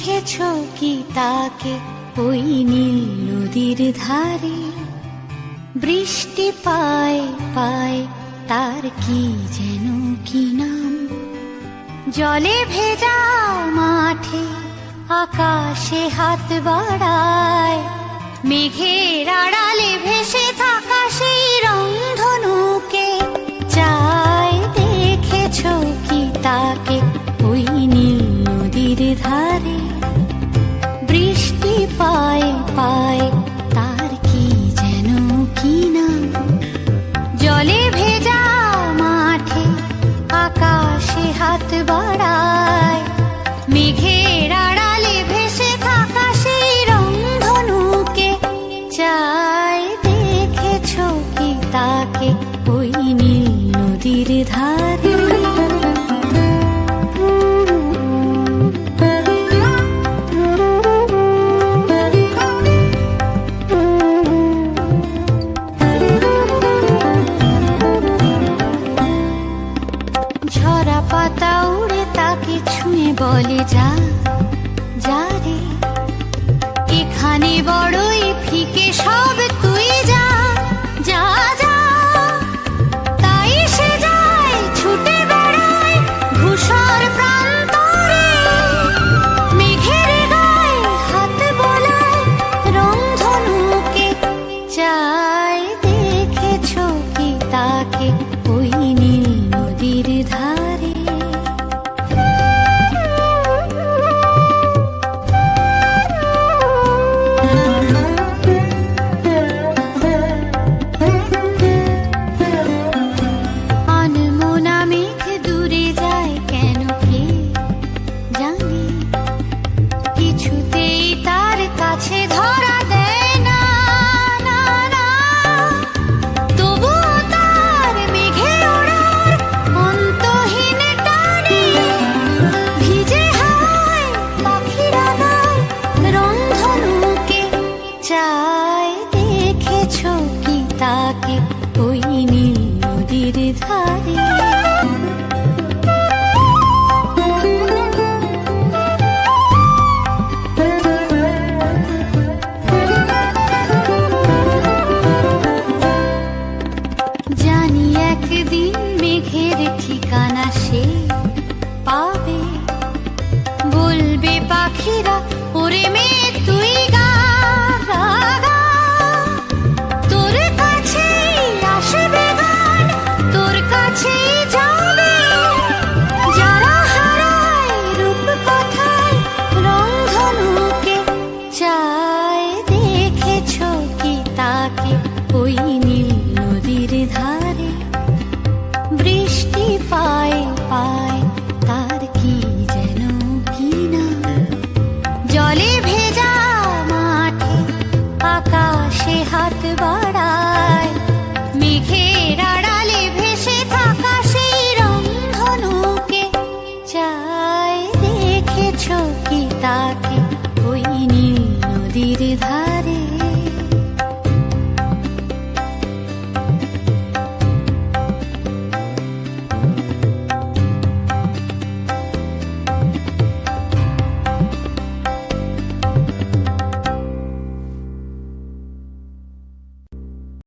দেখেছো কি তাকে ওই নীল নদীর ধারে? বৃষ্টি পায় পায় তার কি যেন কি নাম। জলে ভেজা মাঠে আকাশে হাত বাড়ায়, মেঘের আড়ালে ভেসে থাকা সেই রংধনুকে চায়। দেখেছো কি তাকে ওই নীল নদীর ধারে? বৃষ্টি পায় পায় তার কি যেন কি নাম। জলে ভেজা মাঠে আকাশে হাত বাড়ায়, মেঘের আড়ালে ভেসে থাকা সেই রংধনুকে চায়। দেখেছো কি তাকে ওই নীল নদীর ধারে? ঝরা পাতা উড়ে তাকে ছুঁয়ে বলে যা যা রে, এখানে বড়ই ফিকে সব, তুই যা যা যা। তাই সে যায় ছুটে বেড়ায় ধূসর প্রান্তরে, মেঘের গায়ে হাত বোলায় রংধনুকে চায়। দেখেছো কি তাকে ওই নীল নদীর ধারে? আনমনা মেঘ দূরে যায় কেন কে জানে, কিছুতেই তার কাছে ধরা দেয় না না না। তবুও তার মেঘে ওড়ার অন্তহীন টানে, ভিজে হাওয়ায় পাখিরা গায় রংধনুকে চায়। দেখেছো কি তাকে ওই নীল নদীর ধারে? জানি একদিন মেঘের ঠিকানা সে পাবে, বলবে পাখিরা ওরে মেঘ